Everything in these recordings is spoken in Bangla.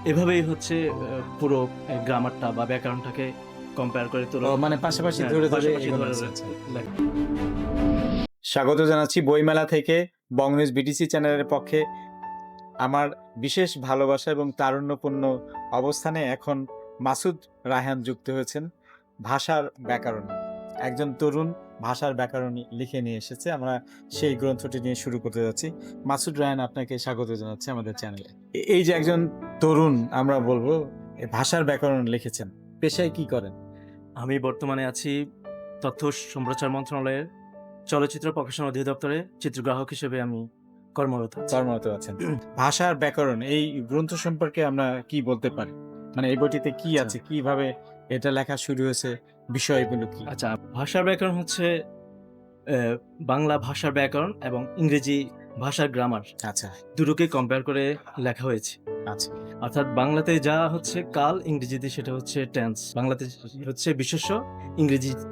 এভাবেই হচ্ছে পুরো গ্রামারটা বা ব্যাকরণটাকে কম্পেয়ার করে তোলা, মানে পাশাপাশি হ্যাঁ, ধরে ধরে পাশাপাশি এগোনো ধরে আছে। ধরে আচ্ছা। লেখা। স্বাগত জানাচ্ছি বইমেলা থেকে বঙ্গনিউজ বিটিসি চ্যানেলের পক্ষে। আমার বিশেষ ভালোবাসা এবং তারুণ্যপূর্ণ অবস্থানে এখন মাসুদ রায়হান যুক্ত হয়েছেন ভাষার ব্যাকরণ। একজন তরুণ ভাষার ব্যাকরণ লিখে নিয়ে এসেছে। আমরা সেই গ্রন্থটি নিয়ে শুরু করতে যাচ্ছি। মাসুদ রায়হান, আপনাকে স্বাগত জানাচ্ছি আমাদের চ্যানেলে। এই যে একজন তরুণ, আমরা বলবো ভাষার ব্যাকরণ লিখেছেন, পেশায় কি করেন? আমি বর্তমানে আছি তথ্য সম্প্রচার মন্ত্রণালয়ের চলচ্চিত্র প্রকাশনা অধিদপ্তরে চিত্রগ্রাহক হিসেবে আমি কর্মরত আছি। কর্মরত আছেন। ভাষার ব্যাকরণ এই গ্রন্থ সম্পর্কে আমরা কি বলতে পারি? মানে এই বইটিতে কি আচ্ছা। আছে, কিভাবে এটা লেখা শুরু হয়েছে, বিষয়গুলো কি? আচ্ছা, ভাষার ব্যাকরণ হচ্ছে বাংলা ভাষার ব্যাকরণ এবং ইংরেজি ভাষার গ্রামার আচ্ছা দুটোকে কম্পেয়ার করে লেখা হয়েছে। আচ্ছা অর্থাৎ বাংলাতে যা হচ্ছে কাল, ইংরেজিতে সেটা হচ্ছে টেন্স। বাংলাতে হচ্ছে বিশেষ্য,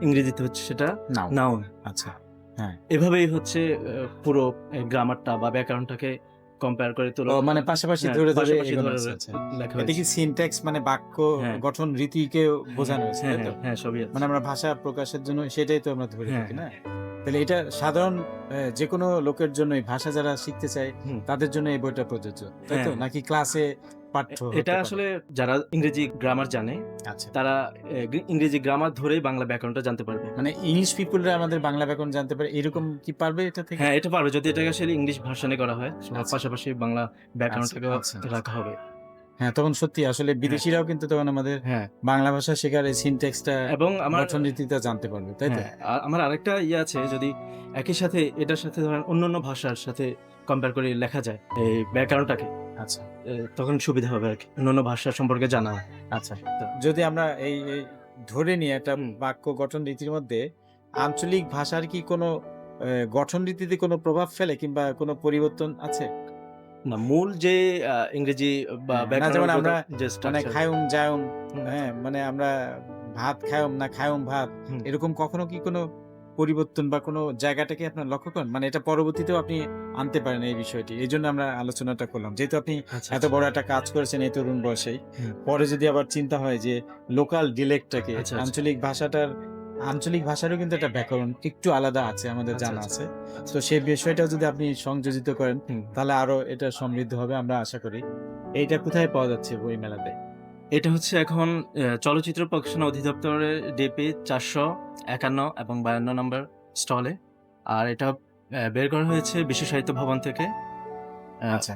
ইংরেজিতে হচ্ছে সেটা নাও নাউন। আচ্ছা হ্যাঁ। এভাবেই হচ্ছে পুরো গ্রামারটা বা ব্যাকরণটাকে কম্পেয়ার করে তোলা, মানে পাশাপাশি হ্যাঁ, ধরে ধরে পাশাপাশি এগোনো ধরে আছে। ধরে আচ্ছা। লেখা এটা কি হয়েছে। সিনট্যাক্স মানে বাক্য হ্যাঁ। গঠন রীতিকে বোঝানো হয়েছে, হ্যাঁ, তাই তো? হ্যাঁ, হ্যাঁ, সবই আছে। মানে আমরা ভাষা প্রকাশের জন্য সেটাই তো আমরা ধরে হ্যাঁ, থাকি না? তাহলে এটা সাধারণ যে কোনো লোকের জন্যই, ভাষা যারা শিখতে চায় হুম। তাদের জন্য এই বইটা প্রযোজ্য, তাই তো? হ্যাঁ। নাকি ক্লাসে পাঠ্য হতে এটা পারে? আসলে যারা ইংরেজি গ্রামার জানে আচ্ছা। তারা ইংরেজি গ্রামার ধরেই বাংলা ব্যাকরণটা জানতে পারবে। মানে ইংলিশ পিপলরা আমাদের বাংলা ব্যাকরণ জানতে পারে, এরকম কি পারবে এটা থেকে? হ্যাঁ, এটা পারবে যদি এটাকে আসলে ইংলিশ ভার্সনে করা হয়। আচ্ছা। পাশাপাশি বাংলা ব্যাকরণটাকেও আচ্ছা। রাখা হবে। হ্যাঁ, তখন সত্যি আসলে বিদেশিরাও কিন্তু তখন আমাদের হ্যাঁ, বাংলা ভাষা শেখার এই সিনট্যাক্সটা, এবং আমার গঠন রীতিটা জানতে পারবে, তাই তো? হ্যাঁ, আমার আরেকটা ইয়ে আছে, যদি একই সাথে এটার সাথে ধরেন অন্যান্য ভাষার সাথে কম্পেয়ার করে লেখা যায় এই ব্যাকরণটাকে, আচ্ছা তখন সুবিধা হবে আরকি। অন্যান্য ভাষা সম্পর্কে জানা। আচ্ছা। যদি আমরা এই ধরে নিই একটা হুম। বাক্য গঠন রীতির মধ্যে আঞ্চলিক ভাষার কি কোনো গঠন রীতিতে কোনো প্রভাব ফেলে কিংবা কোনো পরিবর্তন আছে? না, মূল যে ইংরেজি বা হ্যাঁ, না যেমন ব্যাকরণগত আমরা যে মানে স্ট্রাকচার। খায়ুম যায়ুম, হুম, হ্যাঁ, মানে আমরা ভাত খায়ুম না খায়ুম ভাত, হুম। এরকম কখনো কি কোনো পরিবর্তন বা কোনো জায়গাটাকে আপনার লক্ষ্য করেন? মানে এটা পরবর্তীতেও আপনি আনতে পারেন এই বিষয়টি। এজন্য আমরা আলোচনাটা করলাম। যেহেতু আপনি আচ্ছা, এত আচ্ছা। বড় একটা কাজ করেছেন এই তরুণ বয়সেই, হুম। পরে যদি আবার চিন্তা হয় যে লোকাল ডিলেক্টটাকে, আচ্ছা, আচ্ছা। আঞ্চলিক ভাষারও কিন্তু একটা ব্যাকরণ একটু আলাদা আছে, আমাদের আচ্ছা, জানা আচ্ছা। আছে। আচ্ছা। তো সেই বিষয়টাও যদি আপনি সংযোজিত করেন হুম। তাহলে আরো এটা সমৃদ্ধ হবে, আমরা আশা করি। এইটা কোথায় পাওয়া যাচ্ছে বই মেলাতে? এটা হচ্ছে এখন চলচ্চিত্র প্রকাশনা অধিদপ্তরের ডিপি 451 এবং 52 নম্বর স্টলে। আর এটা বের করা হয়েছে বিশ্ব সাহিত্য ভবন থেকে। আচ্ছা।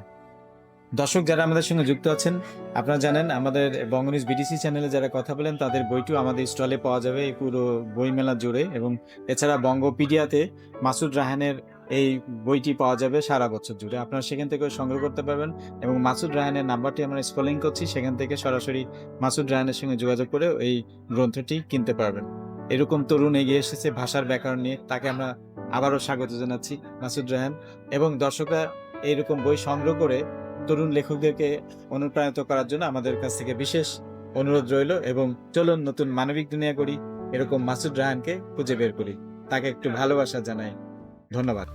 দর্শক যারা আমাদের সঙ্গে যুক্ত আছেন, আপনারা জানেন আমাদের বঙ্গনিউজ বিটিসি চ্যানেলে যারা কথা বলেন তাদের বইটিও আমাদের স্টলে পাওয়া যাবে এই পুরো বইমেলা জুড়ে, এবং এছাড়া বঙ্গপিডিয়াতে মাসুদ রায়হানের এই বইটি পাওয়া যাবে সারা বছর জুড়ে। আপনারা সেখান থেকেও সংগ্রহ করতে পারবেন, এবং মাসুদ রায়হানের নাম্বারটি আমরা স্ক্রলিং করছি, সেখান থেকে সরাসরি মাসুদ রায়হানের সঙ্গে যোগাযোগ করে এই গ্রন্থটি কিনতে পারবেন। এরকম তরুণ এগিয়ে এসেছে ভাষার ব্যাকরণ নিয়ে, তাকে আমরা আবারও স্বাগত জানাচ্ছি মাসুদ রায়হান। এবং দর্শকরা এইরকম বই সংগ্রহ করে তরুণ লেখকদেরকে অনুপ্রাণিত করার জন্য আমাদের কাছ থেকে বিশেষ অনুরোধ রইল, এবং চলুন নতুন মানবিক দুনিয়া করি, এরকম মাসুদ রায়হানকে খুঁজে বের করি, তাকে একটু ভালোবাসা জানাই। ধন্যবাদ।